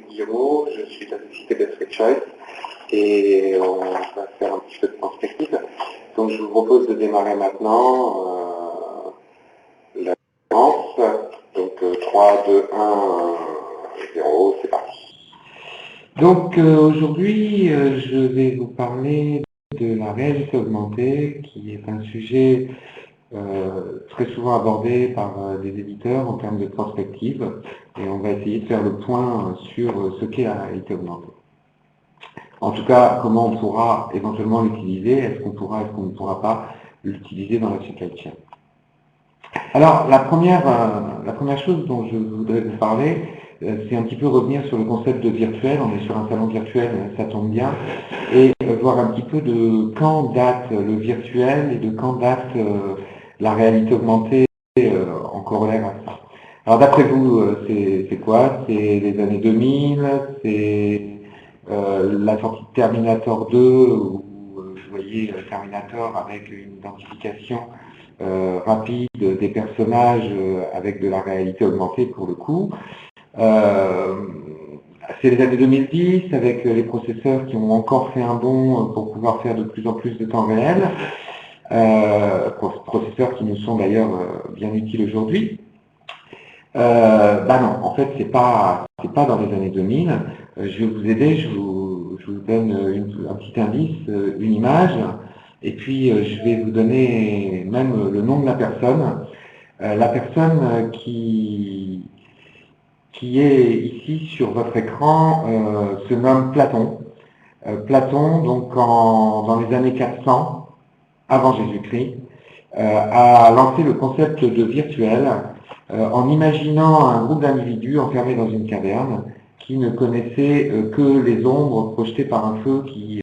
suis Guillaume, je suis de la société Best Free Choice et on va faire un petit peu de perspective. Donc je vous propose de démarrer maintenant la séance. Donc 3, 2, 1, 0, c'est parti. Donc aujourd'hui, je vais vous parler de la réalité augmentée, qui est un sujet très souvent abordé par des éditeurs en termes de prospective, et on va essayer de faire le point sur ce qu'est la réalité augmentée. En tout cas, comment on pourra éventuellement l'utiliser, est-ce qu'on pourra, est-ce qu'on ne pourra pas l'utiliser dans la supply chain. Alors, la première chose dont je voudrais vous parler, c'est un petit peu revenir sur le concept de virtuel. On est sur un salon virtuel, ça tombe bien, et voir un petit peu de quand date le virtuel et de quand date la réalité augmentée en corollaire à ça. Alors d'après vous, c'est quoi? C'est les années 2000, c'est la sortie de Terminator 2, où vous voyez Terminator avec une identification rapide des personnages avec de la réalité augmentée pour le coup. C'est les années 2010 avec les processeurs qui ont encore fait un bond pour pouvoir faire de plus en plus de temps réel. Processeurs qui nous sont d'ailleurs bien utiles aujourd'hui. Non, en fait c'est pas dans les années 2000. Je vais vous aider, je vous donne un petit indice, une image, et puis je vais vous donner même le nom de la personne. La personne qui est ici sur votre écran se nomme Platon. Platon, donc dans les années 400, avant Jésus-Christ, a lancé le concept de virtuel en imaginant un groupe d'individus enfermés dans une caverne qui ne connaissaient que les ombres projetées par un feu qui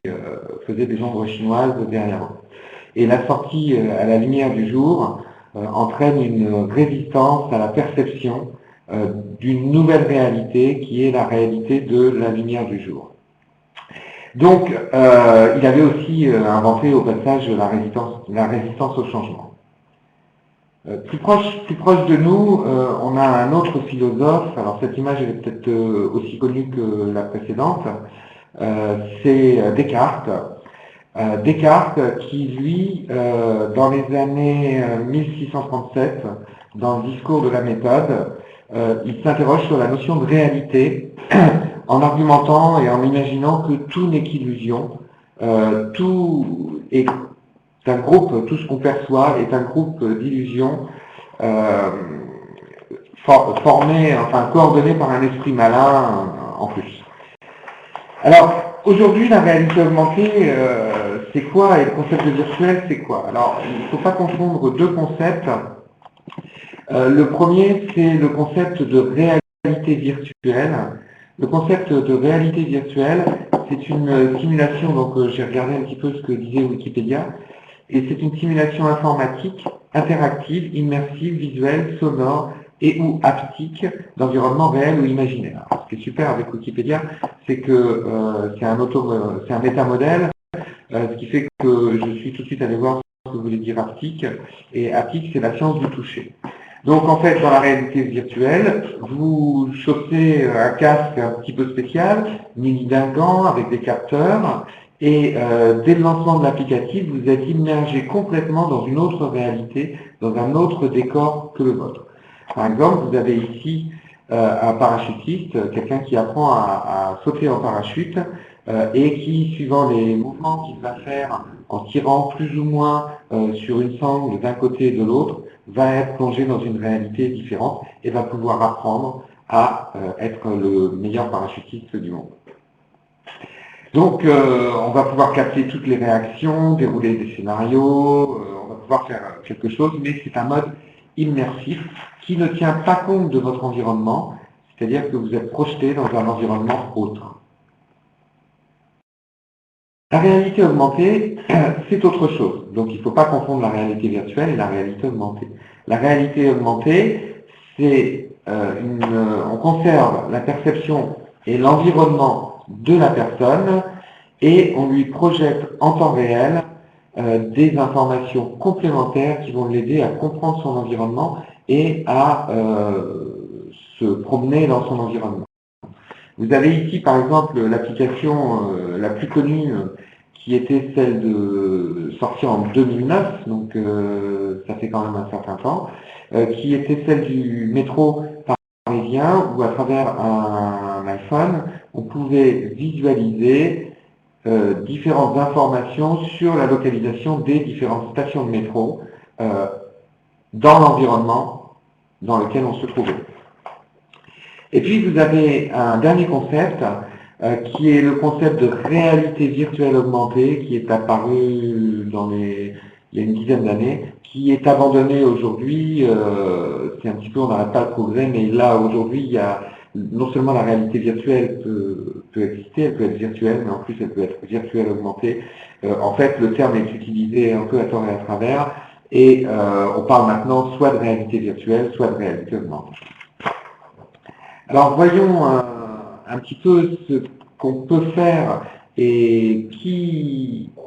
faisait des ombres chinoises derrière eux. Et la sortie à la lumière du jour entraîne une résistance à la perception d'une nouvelle réalité qui est la réalité de la lumière du jour. Donc, il avait aussi inventé au passage la résistance au changement. Plus proche de nous, on a un autre philosophe. Alors cette image est peut-être aussi connue que la précédente. C'est Descartes. Descartes qui, lui, dans les années 1637, dans le discours de la méthode, il s'interroge sur la notion de réalité en argumentant et en imaginant que tout n'est qu'illusion, tout est un groupe, tout ce qu'on perçoit est un groupe d'illusions coordonné par un esprit malin en plus. Alors, aujourd'hui, la réalité augmentée, c'est quoi? Et le concept de virtuel, c'est quoi? Alors, il ne faut pas confondre deux concepts. Le premier, c'est le concept de réalité virtuelle. Le concept de réalité virtuelle, c'est une simulation, donc j'ai regardé un petit peu ce que disait Wikipédia, et c'est une simulation informatique, interactive, immersive, visuelle, sonore et ou haptique d'environnement réel ou imaginaire. Alors, ce qui est super avec Wikipédia, c'est que c'est un métamodèle, ce qui fait que je suis tout de suite allé voir ce que voulait dire haptique, et haptique, c'est la science du toucher. Donc en fait, dans la réalité virtuelle, vous chaussez un casque un petit peu spécial, muni d'un gant avec des capteurs, et dès le lancement de l'applicatif, vous êtes immergé complètement dans une autre réalité, dans un autre décor que le vôtre. Par exemple, vous avez ici un parachutiste, quelqu'un qui apprend à sauter en parachute et qui, suivant les mouvements qu'il va faire en tirant plus ou moins sur une sangle d'un côté et de l'autre, va être plongé dans une réalité différente et va pouvoir apprendre à être le meilleur parachutiste du monde. Donc, on va pouvoir capter toutes les réactions, dérouler des scénarios, on va pouvoir faire quelque chose, mais c'est un mode immersif qui ne tient pas compte de votre environnement, c'est-à-dire que vous êtes projeté dans un environnement autre. La réalité augmentée, c'est autre chose. Donc, il ne faut pas confondre la réalité virtuelle et la réalité augmentée. La réalité augmentée, c'est on conserve la perception et l'environnement de la personne et on lui projette en temps réel des informations complémentaires qui vont l'aider à comprendre son environnement et à se promener dans son environnement. Vous avez ici, par exemple, l'application la plus connue, qui était celle de sortie en 2009, donc ça fait quand même un certain temps, qui était celle du métro parisien, où à travers un iPhone, on pouvait visualiser différentes informations sur la localisation des différentes stations de métro dans l'environnement dans lequel on se trouvait. Et puis vous avez un dernier concept qui est le concept de réalité virtuelle augmentée qui est apparu il y a une dizaine d'années, qui est abandonné aujourd'hui. C'est un petit peu, on n'arrête pas le progrès, mais là aujourd'hui il y a non seulement la réalité virtuelle peut exister, elle peut être virtuelle, mais en plus elle peut être virtuelle augmentée. En fait, le terme est utilisé un peu à tort et à travers, et on parle maintenant soit de réalité virtuelle, soit de réalité augmentée. Alors voyons un petit peu ce qu'on peut faire et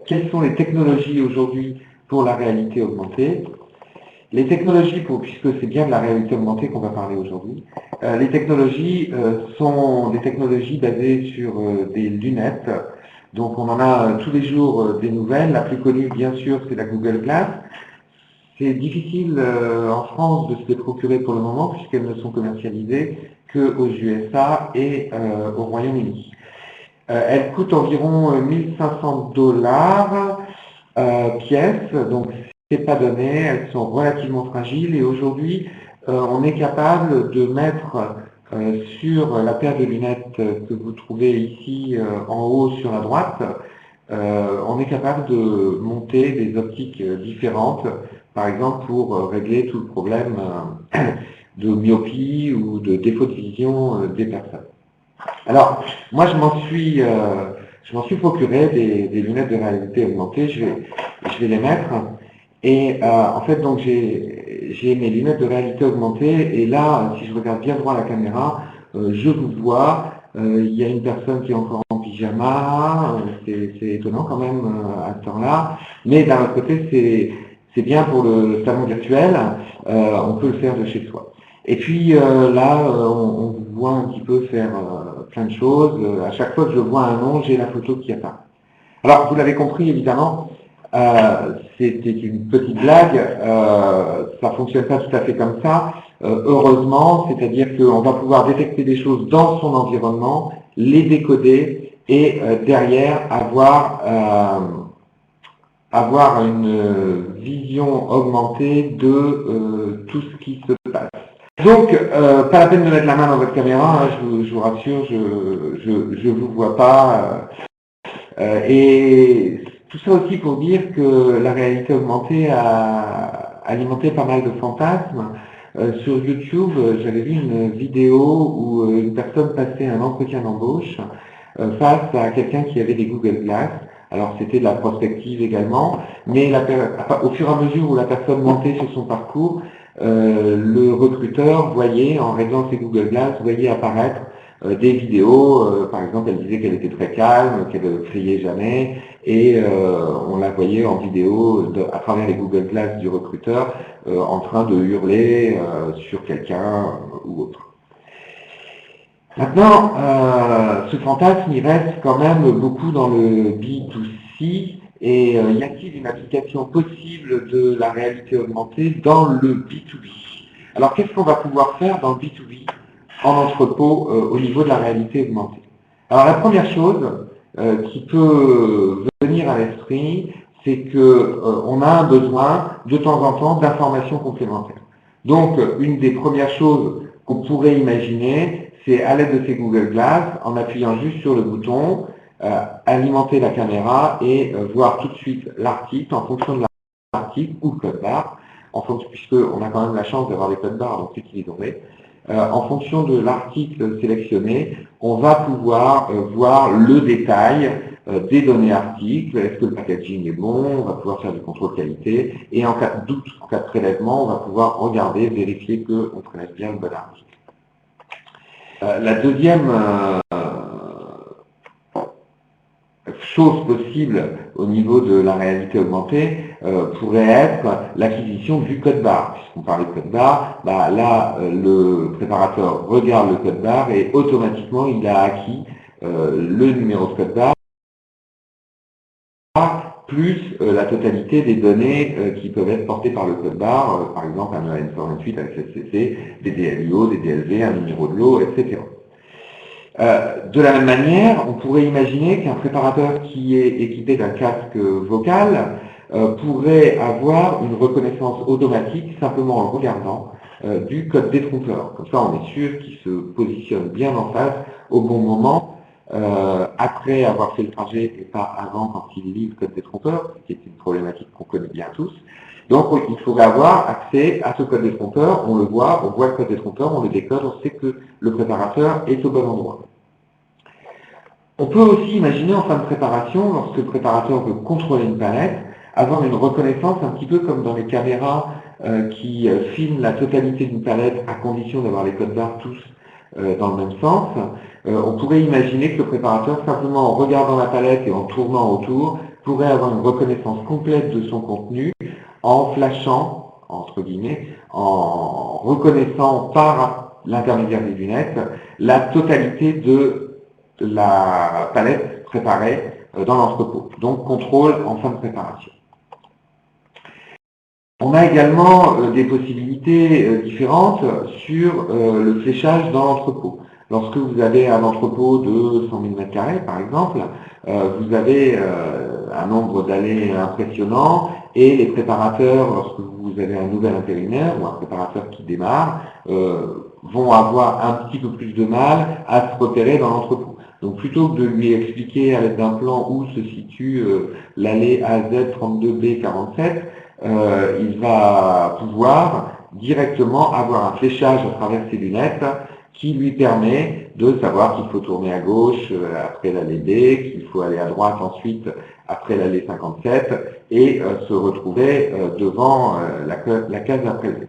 quelles sont les technologies aujourd'hui pour la réalité augmentée. Les technologies, puisque c'est bien de la réalité augmentée qu'on va parler aujourd'hui, les technologies sont des technologies basées sur des lunettes. Donc on en a tous les jours des nouvelles. La plus connue, bien sûr, c'est la Google Glass. C'est difficile en France de se les procurer pour le moment, puisqu'elles ne sont commercialisées qu'aux USA et au Royaume-Uni. Elles coûtent environ 1500 $ pièce, donc c'est pas donné, elles sont relativement fragiles, et aujourd'hui on est capable de mettre sur la paire de lunettes que vous trouvez ici en haut sur la droite, on est capable de monter des optiques différentes, par exemple pour régler tout le problème de myopie ou de défaut de vision des personnes. Alors, moi je m'en suis procuré des lunettes de réalité augmentée, je vais les mettre, et en fait donc j'ai mes lunettes de réalité augmentée, et là, si je regarde bien droit à la caméra, je vous vois, il y a une personne qui est encore en pyjama, c'est étonnant quand même à ce temps-là, mais d'un autre côté c'est bien pour le salon virtuel, on peut le faire de chez soi. Et puis là, on vous voit un petit peu faire plein de choses. À chaque fois que je vois un nom, j'ai la photo qui apparaît. Alors, vous l'avez compris, évidemment, c'était une petite blague. Ça fonctionne pas tout à fait comme ça. Heureusement, c'est-à-dire qu'on va pouvoir détecter des choses dans son environnement, les décoder et derrière avoir une vision augmentée de tout ce qui se passe. Donc, pas la peine de mettre la main dans votre caméra, hein, je vous rassure, je vous vois pas. Et tout ça aussi pour dire que la réalité augmentée a alimenté pas mal de fantasmes. Sur YouTube, j'avais vu une vidéo où une personne passait un entretien d'embauche face à quelqu'un qui avait des Google Glass. Alors c'était de la prospective également, mais au fur et à mesure où la personne montait sur son parcours, le recruteur voyait, en réglant ses Google Glass, voyait apparaître des vidéos, par exemple elle disait qu'elle était très calme, qu'elle ne criait jamais, et on la voyait en vidéo à travers les Google Glass du recruteur en train de hurler sur quelqu'un ou autre. Maintenant, ce fantasme, il reste quand même beaucoup dans le B2C, et y a-t-il une application possible de la réalité augmentée dans le B2B? Alors, qu'est-ce qu'on va pouvoir faire dans le B2B en entrepôt au niveau de la réalité augmentée? Alors, la première chose qui peut venir à l'esprit, c'est que on a un besoin de temps en temps d'informations complémentaires. Donc, une des premières choses qu'on pourrait imaginer, c'est à l'aide de ces Google Glass, en appuyant juste sur le bouton, alimenter la caméra et voir tout de suite l'article en fonction de l'article ou le code barre, puisqu'on a quand même la chance d'avoir des codes barres, donc utilisons-les. En fonction de l'article sélectionné, on va pouvoir voir le détail des données articles, est-ce que le packaging est bon, on va pouvoir faire du contrôle qualité, et en cas de doute, en cas de prélèvement, on va pouvoir regarder, vérifier qu'on prélève bien le bon article. La deuxième chose possible au niveau de la réalité augmentée pourrait être l'acquisition du code barre. Puisqu'on parlait de code barre, là, le préparateur regarde le code barre et automatiquement, il a acquis le numéro de code barre plus la totalité des données qui peuvent être portées par le code barre, par exemple un EN128 avec SCC, des DLIO, des DLV, un numéro de lot, etc. De la même manière, on pourrait imaginer qu'un préparateur qui est équipé d'un casque vocal pourrait avoir une reconnaissance automatique simplement en regardant du code détrompeur. Comme ça, on est sûr qu'il se positionne bien en face au bon moment, après avoir fait le trajet et pas avant quand il lit le code détrompeur, ce qui est une problématique qu'on connaît bien tous. Donc, il faudrait avoir accès à ce code détrompeur, on le voit, on voit le code détrompeur, on le décode, on sait que le préparateur est au bon endroit. On peut aussi imaginer en fin de préparation, lorsque le préparateur veut contrôler une palette, avoir une reconnaissance un petit peu comme dans les caméras qui filment la totalité d'une palette à condition d'avoir les codes barres tous dans le même sens. On pourrait imaginer que le préparateur, simplement en regardant la palette et en tournant autour, pourrait avoir une reconnaissance complète de son contenu en flashant, entre guillemets, en reconnaissant par l'intermédiaire des lunettes la totalité de la palette préparée dans l'entrepôt. Donc contrôle en fin de préparation. On a également des possibilités différentes sur le fléchage dans l'entrepôt. Lorsque vous avez un entrepôt de 100 000 m², par exemple, vous avez un nombre d'allées impressionnant et les préparateurs, lorsque vous avez un nouvel intérimaire ou un préparateur qui démarre, vont avoir un petit peu plus de mal à se repérer dans l'entrepôt. Donc plutôt que de lui expliquer à l'aide d'un plan où se situe l'allée AZ32B47, il va pouvoir directement avoir un fléchage à travers ses lunettes qui lui permet de savoir qu'il faut tourner à gauche après l'allée D, qu'il faut aller à droite ensuite après l'allée 57 et se retrouver devant la case à prélever.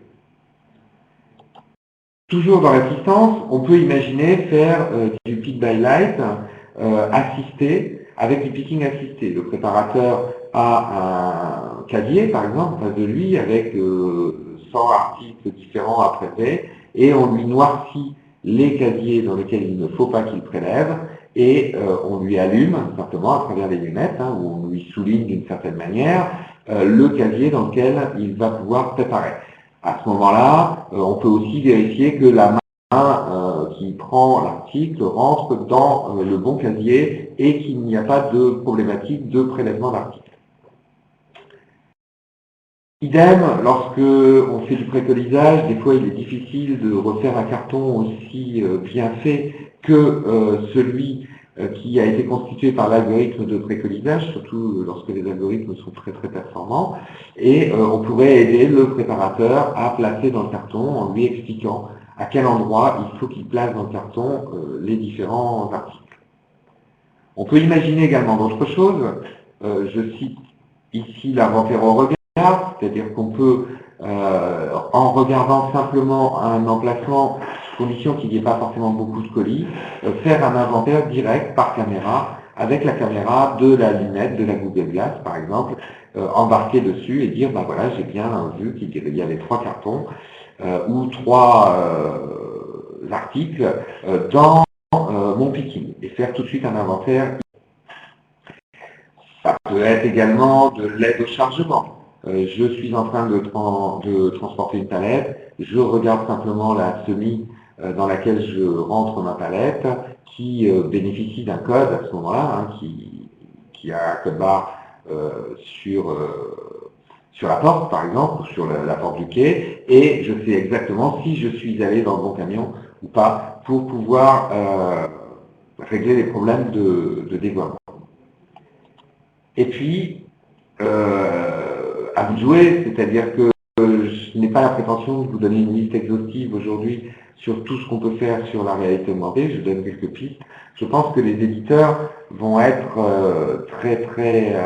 Toujours dans l'assistance, on peut imaginer faire du pick by light assisté avec du picking assisté. Le préparateur a un casier, par exemple, en face de lui, avec 100 articles différents à prélever, et on lui noircit les casiers dans lesquels il ne faut pas qu'il prélève, et on lui allume, simplement, à travers les lunettes, où on lui souligne d'une certaine manière, le casier dans lequel il va pouvoir préparer. À ce moment-là, on peut aussi vérifier que la main qui prend l'article rentre dans le bon casier et qu'il n'y a pas de problématique de prélèvement d'article. Idem, lorsque on fait du précolisage, des fois il est difficile de refaire un carton aussi bien fait que celui qui a été constitué par l'algorithme de précolisage, surtout lorsque les algorithmes sont très très performants, et on pourrait aider le préparateur à placer dans le carton en lui expliquant à quel endroit il faut qu'il place dans le carton les différents articles. On peut imaginer également d'autres choses. Je cite ici l'inventaire au regard, c'est-à-dire qu'on peut, en regardant simplement un emplacement, condition qu'il n'y ait pas forcément beaucoup de colis, faire un inventaire direct par caméra, avec la caméra de la lunette, de la Google Glass par exemple, embarquer dessus et dire, voilà, j'ai bien vu qu'il y avait 3 cartons ou 3 articles dans mon picking, et faire tout de suite un inventaire. Ça peut être également de l'aide au chargement. Je suis en train de transporter une palette, je regarde simplement la semi dans laquelle je rentre ma palette, qui bénéficie d'un code à ce moment-là, qui a un code barre sur la porte, par exemple, ou sur la porte du quai, et je sais exactement si je suis allé dans le bon camion ou pas, pour pouvoir régler les problèmes de dévoiement. Et puis, à vous de jouer, c'est-à-dire que je n'ai pas la prétention de vous donner une liste exhaustive aujourd'hui sur tout ce qu'on peut faire sur la réalité augmentée, je donne quelques pistes. Je pense que les éditeurs vont être très très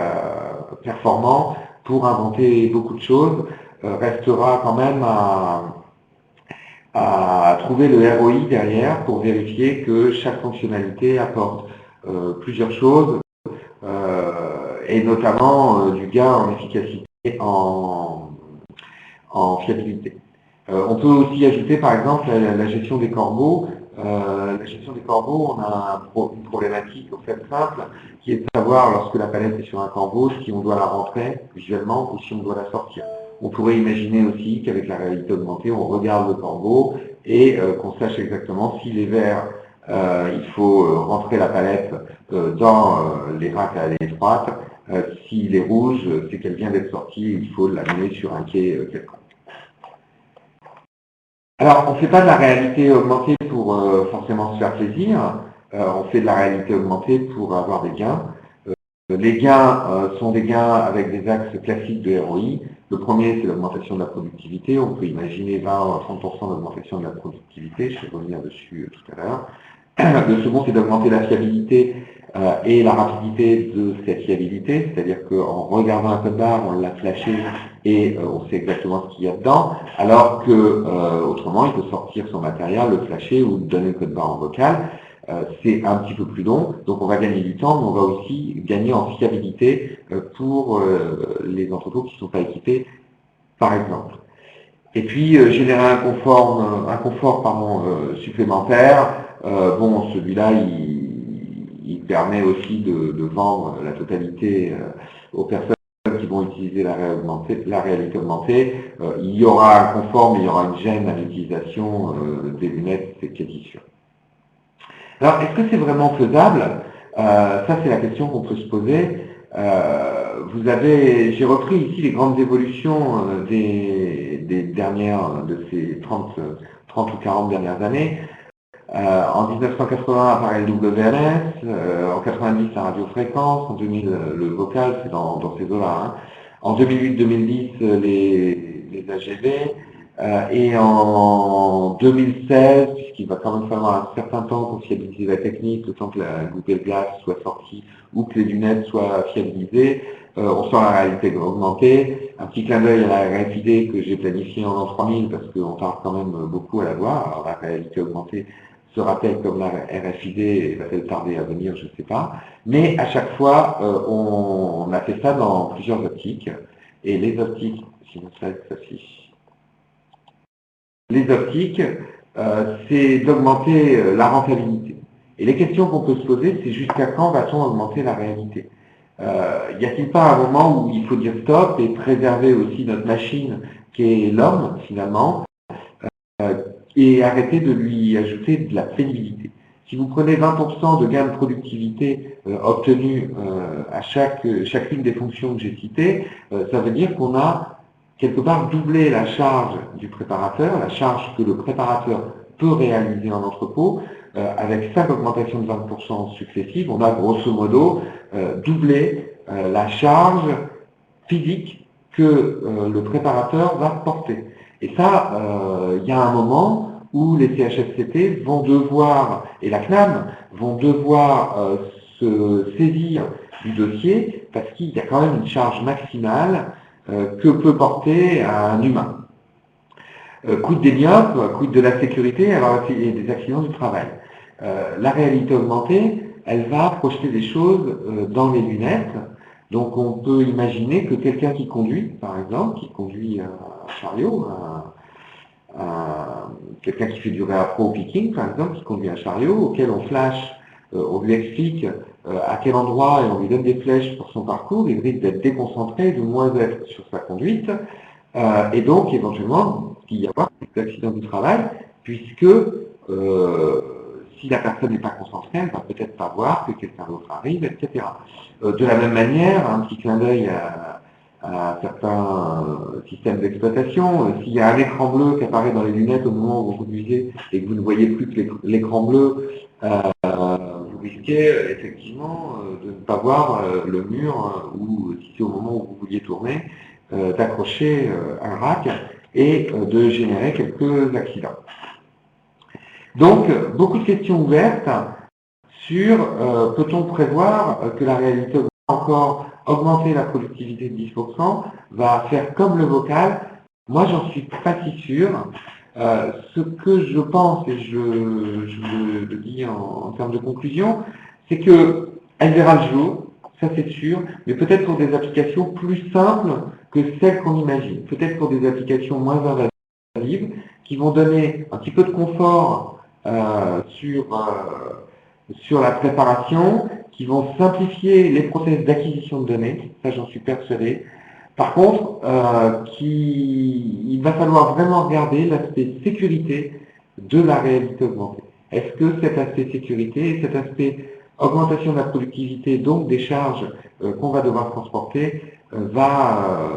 performants pour inventer beaucoup de choses. Restera quand même à trouver le ROI derrière pour vérifier que chaque fonctionnalité apporte plusieurs choses, et notamment du gain en efficacité, en fiabilité. On peut aussi ajouter par exemple la gestion des corbeaux. La gestion des corbeaux, on a une problématique au fait simple, qui est de savoir lorsque la palette est sur un corbeau, si on doit la rentrer visuellement ou si on doit la sortir. On pourrait imaginer aussi qu'avec la réalité augmentée, on regarde le corbeau et qu'on sache exactement s'il est vert, il faut rentrer la palette dans les racks à allée étroite. S'il est rouge, c'est qu'elle vient d'être sortie, il faut l'amener sur un quai quelconque. Alors, on ne fait pas de la réalité augmentée pour forcément se faire plaisir, on fait de la réalité augmentée pour avoir des gains. Les gains sont des gains avec des axes classiques de ROI. Le premier, c'est l'augmentation de la productivité. On peut imaginer 20 à 30% d'augmentation de la productivité, je vais revenir dessus tout à l'heure. Le second, c'est d'augmenter la fiabilité et la rapidité de cette fiabilité, c'est-à-dire qu'en regardant un code barre, on l'a flashé et on sait exactement ce qu'il y a dedans, alors que autrement, il peut sortir son matériel, le flasher ou donner le code barre en vocal. C'est un petit peu plus long, donc on va gagner du temps, mais on va aussi gagner en fiabilité pour les entrepôts qui ne sont pas équipés, par exemple. Et puis générer un confort supplémentaire. Bon, celui-là, il permet aussi de vendre la totalité aux personnes qui vont utiliser la réalité augmentée. Il y aura un confort, mais il y aura une gêne à l'utilisation des lunettes, c'est quasi sûr. Alors, est-ce que c'est vraiment faisable? Ça, c'est la question qu'on peut se poser. J'ai repris ici les grandes évolutions des dernières, de ces 30 ou 40 dernières années. En 1980 apparaît le WMS, en 90 la radiofréquence, en 2000 le vocal, c'est dans ces eaux-là. Hein. En 2008-2010 les AGV, et en 2016, puisqu'il va quand même falloir un certain temps pour fiabiliser la technique, le temps que la Google Glass soit sortie ou que les lunettes soient fiabilisées, on sort la réalité augmentée. Un petit clin d'œil à la RFID que j'ai planifié en l'an 3000 parce qu'on tarde quand même beaucoup à la voir. Alors la réalité augmentée sera-t-elle comme la RFID et va-t-elle tarder à venir, je ne sais pas. Mais à chaque fois, on a fait ça dans plusieurs optiques. Et les optiques, si mon slide s'affiche, les optiques, c'est d'augmenter la rentabilité. Et les questions qu'on peut se poser, c'est jusqu'à quand va-t-on augmenter la réalité? Y a-t-il pas un moment où il faut dire stop et préserver aussi notre machine qui est l'homme, finalement, et arrêter de lui ajouter de la pénibilité? Si vous prenez 20% de gain de productivité obtenu à chacune des fonctions que j'ai citées, ça veut dire qu'on a quelque part doubler la charge du préparateur, la charge que le préparateur peut réaliser en entrepôt, avec 5 augmentations de 20% successives, on a grosso modo doublé la charge physique que le préparateur va porter. Et ça, il y a un moment où les CHSCT vont devoir, et la CNAM, vont devoir se saisir du dossier parce qu'il y a quand même une charge maximale que peut porter un humain. Quid des myopes, quid de la sécurité et des accidents du travail. La réalité augmentée, elle va projeter des choses dans les lunettes. Donc on peut imaginer que quelqu'un qui conduit, par exemple, qui conduit un chariot, quelqu'un qui fait du réappro picking, par exemple, qui conduit un chariot, auquel on flash, on lui explique à quel endroit et on lui donne des flèches pour son parcours, il risque d'être déconcentré, de moins être sur sa conduite, et donc éventuellement il y avoir des accidents du travail, puisque si la personne n'est pas concentrée, elle ne va peut-être pas voir que quelqu'un d'autre arrive, etc. De la même manière, un petit clin d'œil à certains systèmes d'exploitation, s'il y a un écran bleu qui apparaît dans les lunettes au moment où vous conduisez et que vous ne voyez plus que l'écran bleu, vous risquez effectivement de ne pas voir le mur ou, si c'est au moment où vous vouliez tourner, d'accrocher un rack et de générer quelques accidents. Donc, beaucoup de questions ouvertes sur peut-on prévoir que la réalité va encore augmenter la productivité de 10%, va faire comme le vocal. Moi, j'en suis pas si sûr. Ce que je pense, et je le dis en termes de conclusion, c'est qu'elle verra le jour, ça c'est sûr, mais peut-être pour des applications plus simples que celles qu'on imagine. Peut-être pour des applications moins invasives, qui vont donner un petit peu de confort sur la préparation, qui vont simplifier les process d'acquisition de données, ça j'en suis persuadé. Par contre, il va falloir vraiment regarder l'aspect sécurité de la réalité augmentée. Est-ce que cet aspect sécurité, cet aspect augmentation de la productivité, donc des charges qu'on va devoir transporter, va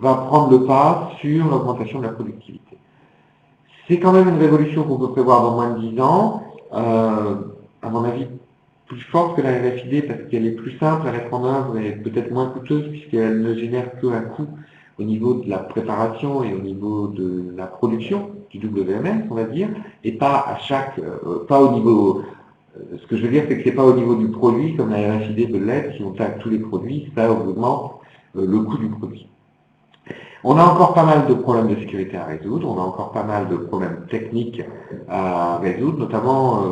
prendre le pas sur l'augmentation de la productivité? C'est quand même une révolution qu'on peut prévoir dans moins de 10 ans, à mon avis plus forte que la RFID parce qu'elle est plus simple à mettre en œuvre et peut-être moins coûteuse puisqu'elle ne génère qu'un coût au niveau de la préparation et au niveau de la production du WMS, on va dire, et pas à pas au niveau. Ce que je veux dire, c'est que c'est pas au niveau du produit comme la RFID peut l'être, si on tague tous les produits, ça augmente le coût du produit. On a encore pas mal de problèmes de sécurité à résoudre, on a encore pas mal de problèmes techniques à résoudre, notamment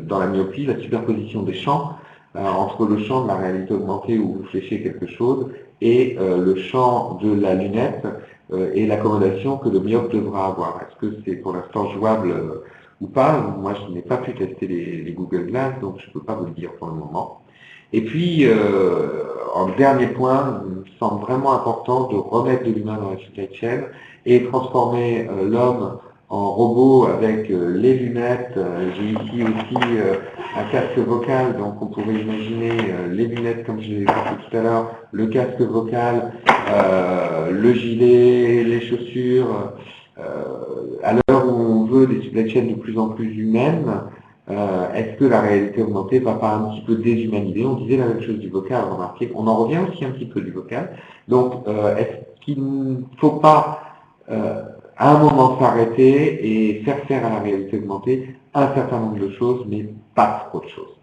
dans la myopie, la superposition des champs entre le champ de la réalité augmentée où vous fléchez quelque chose et le champ de la lunette et l'accommodation que le myope devra avoir. Est-ce que c'est pour l'instant jouable ou pas? Moi, je n'ai pas pu tester les Google Glass, donc je ne peux pas vous le dire pour le moment. Et puis, en dernier point, il me semble vraiment important de remettre de l'humain dans la supply chain et transformer l'homme en robot avec les lunettes. J'ai ici aussi un casque vocal, donc on pourrait imaginer les lunettes comme je l'ai évoqué tout à l'heure, le casque vocal, le gilet, les chaussures. À l'heure où on veut des supply chains de plus en plus humaines, est-ce que la réalité augmentée ne va pas un petit peu déshumaniser? On disait la même chose du vocal, remarquez, on en revient aussi un petit peu du vocal. Donc, est-ce qu'il ne faut pas à un moment s'arrêter et faire à la réalité augmentée un certain nombre de choses, mais pas trop de choses?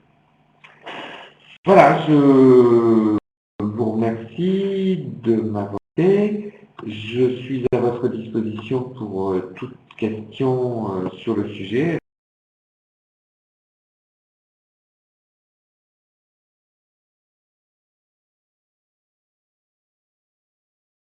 Voilà, je vous remercie de m'avoir écouté. Je suis à votre disposition pour toute question sur le sujet.